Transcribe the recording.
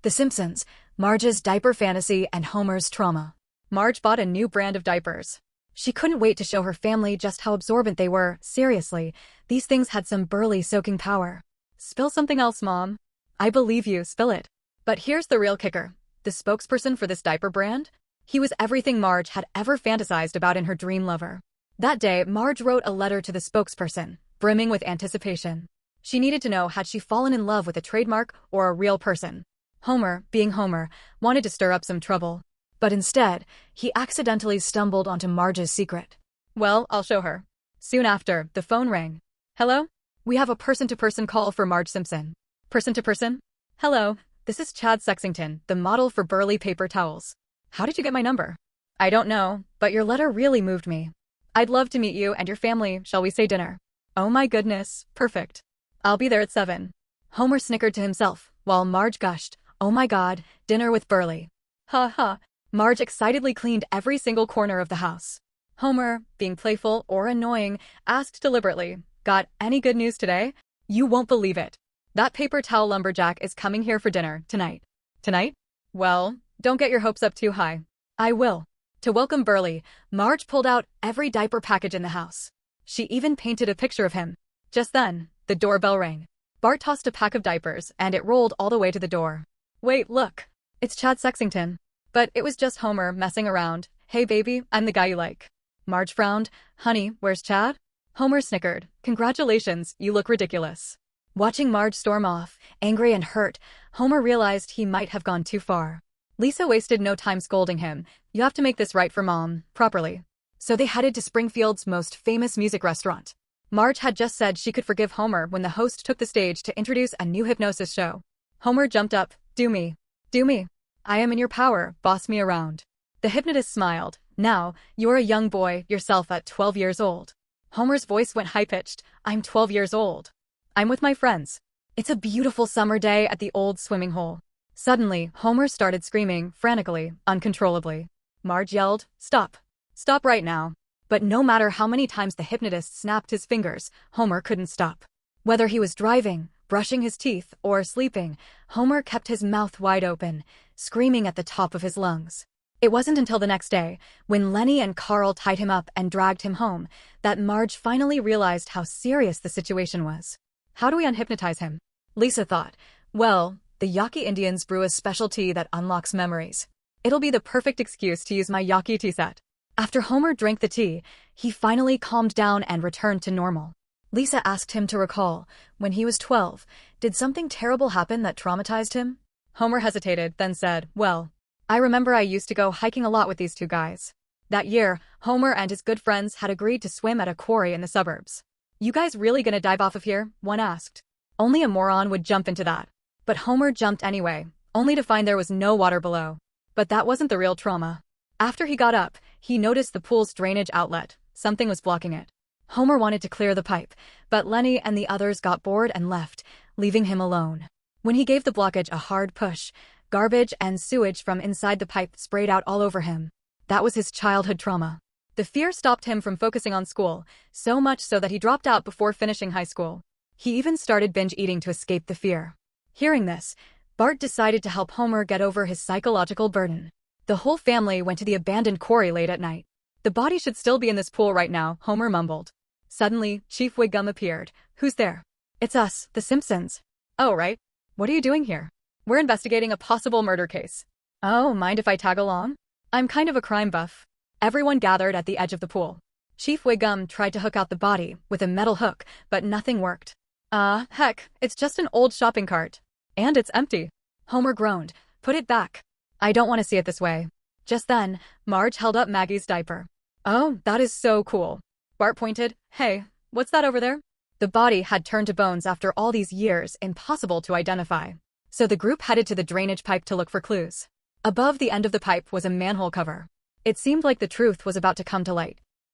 The Simpsons, Marge's diaper fantasy and Homer's trauma. Marge bought a new brand of diapers. She couldn't wait to show her family just how absorbent they were. Seriously, these things had some burly soaking power. Spill something else, Mom. I believe you, spill it. But here's the real kicker. The spokesperson for this diaper brand? He was everything Marge had ever fantasized about in her dream lover. That day, Marge wrote a letter to the spokesperson, brimming with anticipation. She needed to know, had she fallen in love with a trademark or a real person? Homer, being Homer, wanted to stir up some trouble. But instead, he accidentally stumbled onto Marge's secret. Well, I'll show her. Soon after, the phone rang. Hello? We have a person-to-person call for Marge Simpson. Person-to-person? Hello, this is Chad Sexington, the model for Burly Paper Towels. How did you get my number? I don't know, but your letter really moved me. I'd love to meet you and your family, shall we say dinner? Oh my goodness, perfect. I'll be there at 7. Homer snickered to himself, while Marge gushed, oh my god, dinner with Burly. Ha ha. Marge excitedly cleaned every single corner of the house. Homer, being playful or annoying, asked deliberately, got any good news today? You won't believe it. That paper towel lumberjack is coming here for dinner, tonight. Tonight? Well, don't get your hopes up too high. I will. To welcome Burly, Marge pulled out every diaper package in the house. She even painted a picture of him. Just then, the doorbell rang. Bart tossed a pack of diapers, and it rolled all the way to the door. Wait, look. It's Chad Sexington. But it was just Homer messing around. Hey baby, I'm the guy you like. Marge frowned. Honey, where's Chad? Homer snickered. Congratulations, you look ridiculous. Watching Marge storm off, angry and hurt, Homer realized he might have gone too far. Lisa wasted no time scolding him. You have to make this right for Mom, properly. So they headed to Springfield's most famous music restaurant. Marge had just said she could forgive Homer when the host took the stage to introduce a new hypnosis show. Homer jumped up. Do me. Do me. I am in your power, boss me around. The hypnotist smiled. Now, you're a young boy yourself at 12 years old. Homer's voice went high-pitched. I'm 12 years old. I'm with my friends. It's a beautiful summer day at the old swimming hole. Suddenly, Homer started screaming, frantically, uncontrollably. Marge yelled, Stop. Stop right now. But no matter how many times the hypnotist snapped his fingers, Homer couldn't stop. Whether he was driving, brushing his teeth, or sleeping, Homer kept his mouth wide open, screaming at the top of his lungs. It wasn't until the next day, when Lenny and Carl tied him up and dragged him home, that Marge finally realized how serious the situation was. How do we unhypnotize him? Lisa thought. Well, the Yaqui Indians brew a special tea that unlocks memories. It'll be the perfect excuse to use my Yaqui tea set. After Homer drank the tea, he finally calmed down and returned to normal. Lisa asked him to recall, when he was 12, did something terrible happen that traumatized him? Homer hesitated, then said, Well, I remember I used to go hiking a lot with these two guys. That year, Homer and his good friends had agreed to swim at a quarry in the suburbs. You guys really gonna dive off of here? One asked. Only a moron would jump into that. But Homer jumped anyway, only to find there was no water below. But that wasn't the real trauma. After he got up, he noticed the pool's drainage outlet. Something was blocking it. Homer wanted to clear the pipe, but Lenny and the others got bored and left, leaving him alone. When he gave the blockage a hard push, garbage and sewage from inside the pipe sprayed out all over him. That was his childhood trauma. The fear stopped him from focusing on school, so much so that he dropped out before finishing high school. He even started binge eating to escape the fear. Hearing this, Bart decided to help Homer get over his psychological burden. The whole family went to the abandoned quarry late at night. The body should still be in this pool right now, Homer mumbled. Suddenly, Chief Wiggum appeared. Who's there? It's us, the Simpsons. Oh, right. What are you doing here? We're investigating a possible murder case. Oh, mind if I tag along? I'm kind of a crime buff. Everyone gathered at the edge of the pool. Chief Wiggum tried to hook out the body with a metal hook, but nothing worked. Heck, it's just an old shopping cart. And it's empty. Homer groaned. Put it back. I don't want to see it this way. Just then, Marge held up Maggie's diaper. Oh, that is so cool. Bart pointed. Hey, what's that over there? The body had turned to bones after all these years, impossible to identify. So the group headed to the drainage pipe to look for clues. Above the end of the pipe was a manhole cover. It seemed like the truth was about to come to light.